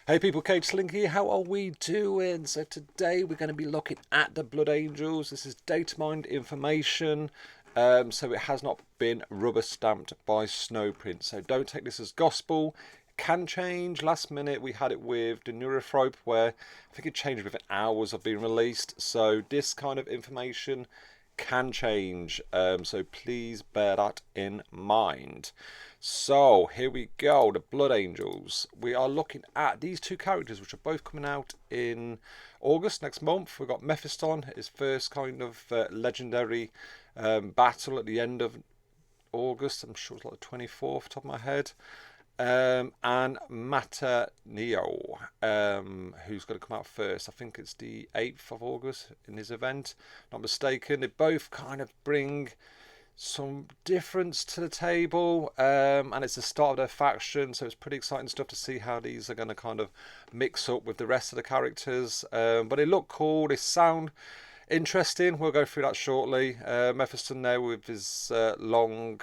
Hey people, Cage Slinky, how are we doing? So today we're going to be looking at the Blood Angels. This is data mined information, so it has not been rubber stamped by Snowprint. So don't take this as gospel. It can change. Last minute we had it with the Neurophrope where I think it changed within hours of being released. So this kind of information can change, so please bear that in mind. So here we go, the Blood Angels. We are looking at these two characters which are both coming out in August next month. We've got Mephiston, his first kind of legendary battle at the end of August. I'm sure it's like the 24th, top of my head. And Mataneo, who's going to come out first. I think it's the 8th of August in his event, not mistaken. They both kind of bring some difference to the table, and it's the start of their faction, so it's pretty exciting stuff to see how these are going to kind of mix up with the rest of the characters. But they look cool, they sound interesting. We'll go through that shortly. Mephiston there with his long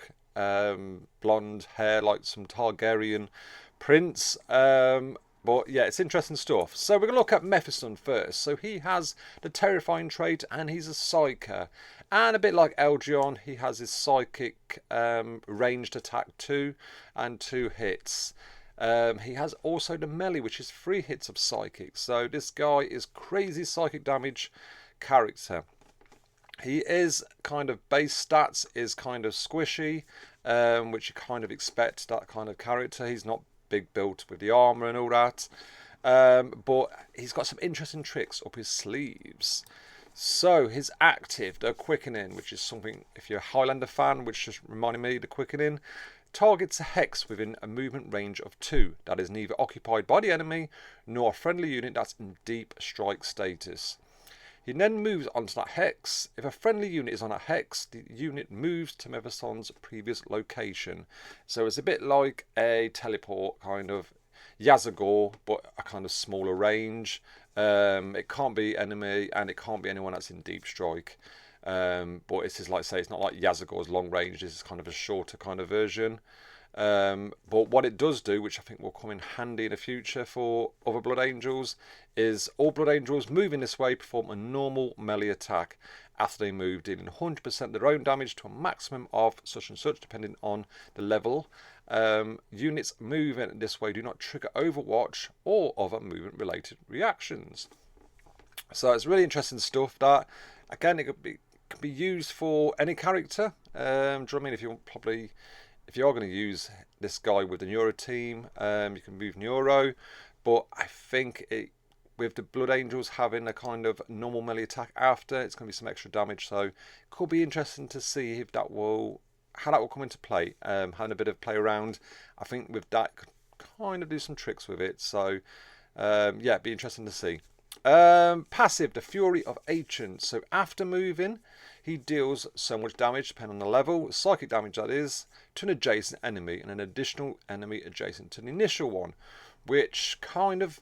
blonde hair like some Targaryen prince. But yeah, it's interesting stuff. So we're going to look at Mephiston first. So he has the terrifying trait and he's a psyker. And a bit like Elgion, he has his psychic ranged attack 2 and 2 hits. He has also the melee, which is 3 hits of psychic. So this guy is crazy psychic damage character. He is kind of base stats is kind of squishy, which you kind of expect that kind of character. He's not big built with the armor and all that, but he's got some interesting tricks up his sleeves. So his active, the quickening, which is something, if you're a Highlander fan, which just reminded me, the quickening targets a hex within a movement range of 2 that is neither occupied by the enemy nor a friendly unit that's in deep strike status. He then moves onto that hex. If a friendly unit is on a hex, the unit moves to Mephiston's previous location. So it's a bit like a teleport kind of Yazagor, but a kind of smaller range. It can't be enemy and it can't be anyone that's in deep strike. But it's just like I say, it's not like Yazagor's long range. This is kind of a shorter kind of version. But what it does do, which I think will come in handy in the future for other Blood Angels, is all Blood Angels moving this way perform a normal melee attack after they move, dealing 100% of their own damage to a maximum of such and such, depending on the level. Units moving this way do not trigger Overwatch or other movement related reactions. So it's really interesting stuff that, again, it could be used for any character. Do you know what I mean? If you are going to use this guy with the Neuro team, you can move Neuro, but I think with the Blood Angels having a kind of normal melee attack after, it's going to be some extra damage, so it could be interesting to see if how that will come into play. Having a bit of play around, I think with that could kind of do some tricks with it, so yeah, it'd be interesting to see. Passive, the Fury of Ancient. So after moving, he deals so much damage, depending on the level, psychic damage that is, to an adjacent enemy and an additional enemy adjacent to the initial one, which kind of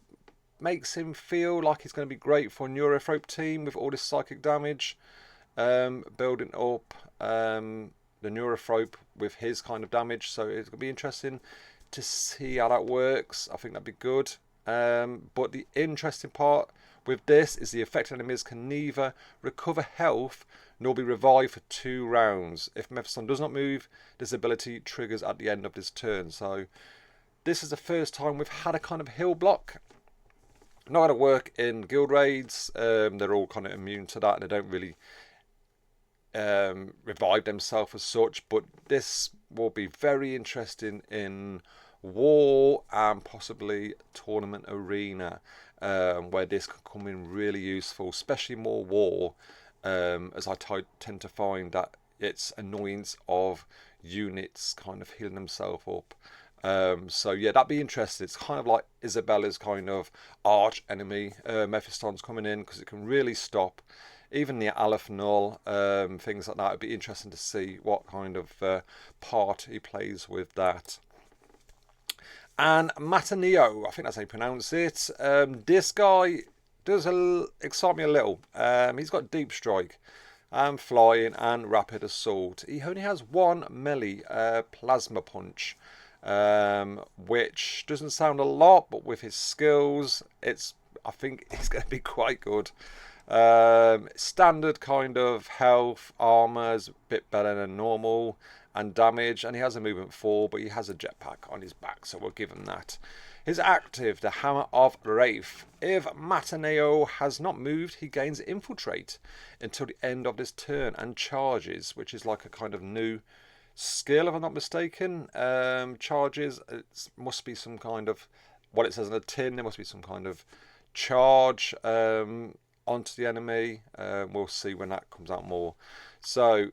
makes him feel like he's going to be great for a Neurophrope team with all this psychic damage, building up the Neurophrope with his kind of damage. So it's going to be interesting to see how that works. I think that'd be good. But the interesting part with this is the affected enemies can neither recover health nor be revived for 2 rounds. If Mephiston does not move, this ability triggers at the end of this turn. So this is the first time we've had a kind of heal block. Not going to work in guild raids. They're all kind of immune to that and they don't really revive themselves as such. But this will be very interesting in war and possibly tournament arena, where this can come in really useful, especially more war, as I tend to find that it's annoyance of units kind of healing themselves up. So yeah, that'd be interesting. It's kind of like Isabella's kind of arch enemy. Mephiston's coming in because it can really stop even the Aleph Null, things like that. It'd be interesting to see what kind of part he plays with that. And Mataneo, I think that's how you pronounce it. This guy does excite me a little. He's got deep strike and flying and rapid assault. He only has 1 melee plasma punch. which doesn't sound a lot, but with his skills, I think it's going to be quite good. Standard kind of health, armor is a bit better than normal, and damage, and he has a movement 4, but he has a jetpack on his back, so we'll give him that. His active, the Hammer of Wraith. If Mataneo has not moved, he gains Infiltrate until the end of this turn and charges, which is like a kind of new skill, if I'm not mistaken. Charges, it must be some kind of, what it says on the tin, there must be some kind of charge onto the enemy. We'll see when that comes out more. So,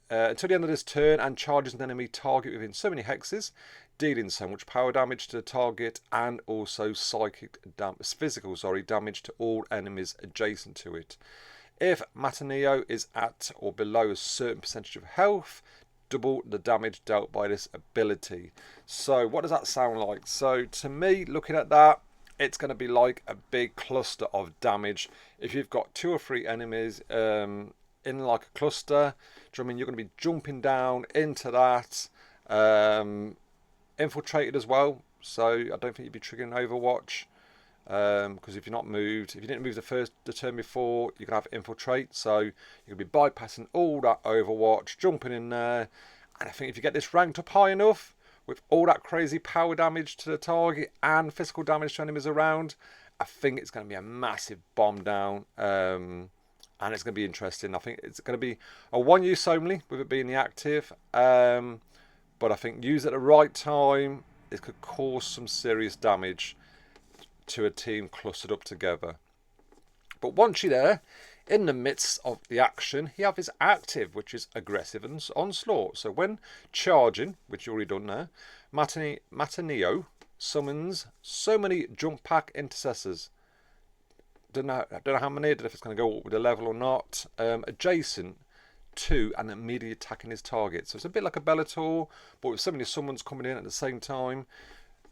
until the end of this turn and charges an enemy target within so many hexes, dealing so much power damage to the target and also physical damage to all enemies adjacent to it. If Mataneo is at or below a certain percentage of health, double the damage dealt by this ability. So what does that sound like? So to me, looking at that, it's going to be like a big cluster of damage. If you've got 2 or 3 enemies in like a cluster, do you know what I mean? You're going to be jumping down into that. Infiltrated as well, so I don't think you'd be triggering Overwatch, because if you're not moved, if you didn't move the turn before, you can have Infiltrate, so you're going to be bypassing all that Overwatch, jumping in there, and I think if you get this ranked up high enough, with all that crazy power damage to the target and physical damage to enemies around, I think it's going to be a massive bomb down, and it's going to be interesting. I think it's going to be a 1 use only, with it being the active, but I think used at the right time, it could cause some serious damage to a team clustered up together. But once you're there, in the midst of the action, you have his active, which is aggressive and onslaught. So when charging, which you already done there, Mataneo summons so many jump pack intercessors. Don't know how many, I don't know if it's going to go up with the level or not. Adjacent to and immediately attacking his target. So it's a bit like a Bellator, but with so many summons coming in at the same time.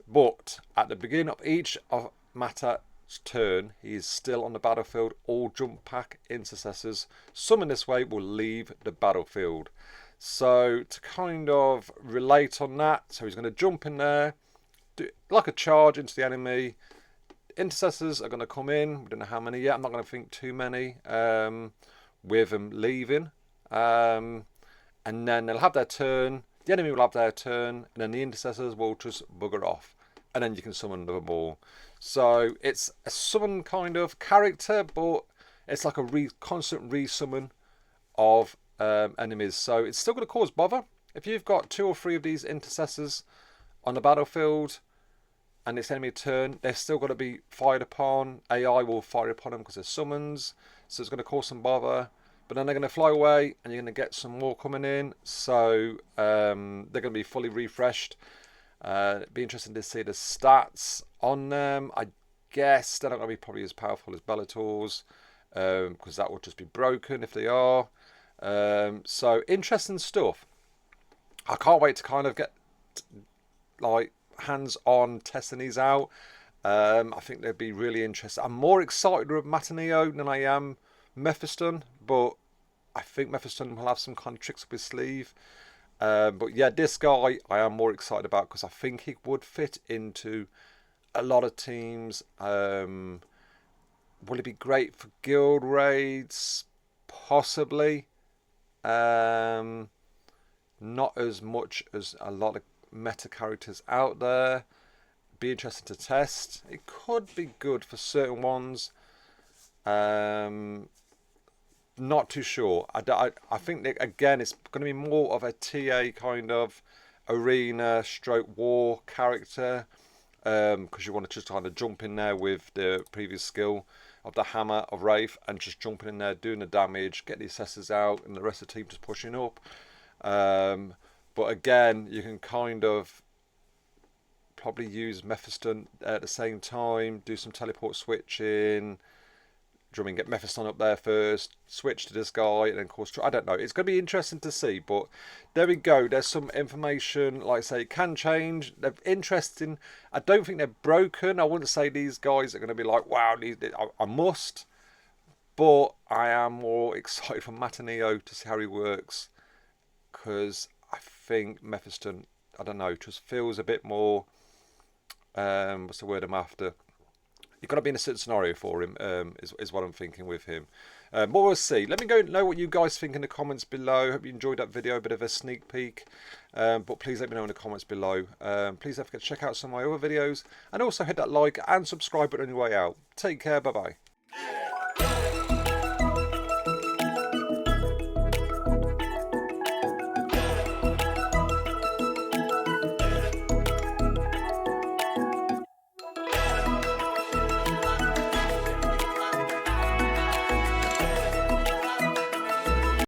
But at the beginning of each of Mata's turn, he is still on the battlefield. All jump pack intercessors summoned this way will leave the battlefield. So to kind of relate on that, so he's going to jump in there, do like a charge into the enemy. Intercessors are going to come in. We don't know how many yet. I'm not going to think too many. With them leaving. And then they'll have their turn, the enemy will have their turn, and then the intercessors will just bugger off, and then you can summon another more. So it's a summon kind of character, but it's like a constant resummon of enemies. So it's still going to cause bother. If you've got 2 or 3 of these intercessors on the battlefield and it's enemy turn, they're still going to be fired upon. AI will fire upon them because they're summons, so it's going to cause some bother. But then they're going to fly away and you're going to get some more coming in. So they're going to be fully refreshed. It'd be interesting to see the stats on them. I guess they're not going to be probably as powerful as Bellators, because that will just be broken if they are. So interesting stuff. I can't wait to kind of get like hands-on testing these out. I think they'd be really interesting. I'm more excited with Mataneo than I am Mephiston, but I think Mephiston will have some kind of tricks up his sleeve. But yeah, this guy I am more excited about because I think he would fit into a lot of teams. Will it be great for guild raids? Possibly. Not as much as a lot of meta characters out there. Be interesting to test. It could be good for certain ones. Not too sure. I think that, again, it's going to be more of a TA kind of arena stroke war character, because you want to just kind of jump in there with the previous skill of the Hammer of Wraith and just jumping in there, doing the damage, get the assessors out, and the rest of the team just pushing up. But again, you can kind of probably use Mephiston at the same time, do some teleport switching. Drumming, get Mephiston up there first, switch to this guy, and then of course, I don't know. It's going to be interesting to see, but there we go. There's some information, like I say, it can change. They're interesting. I don't think they're broken. I wouldn't say these guys are going to be like, wow, I must. But I am more excited for Mataneo to see how he works, because I think Mephiston, I don't know, just feels a bit more, what's the word I'm after? You've got to be in a certain scenario for him, is what I'm thinking with him. But we'll see. Let me know what you guys think in the comments below. Hope you enjoyed that video, a bit of a sneak peek. But please let me know in the comments below. Please don't forget to check out some of my other videos. And also hit that like and subscribe button on your way out. Take care. Bye-bye.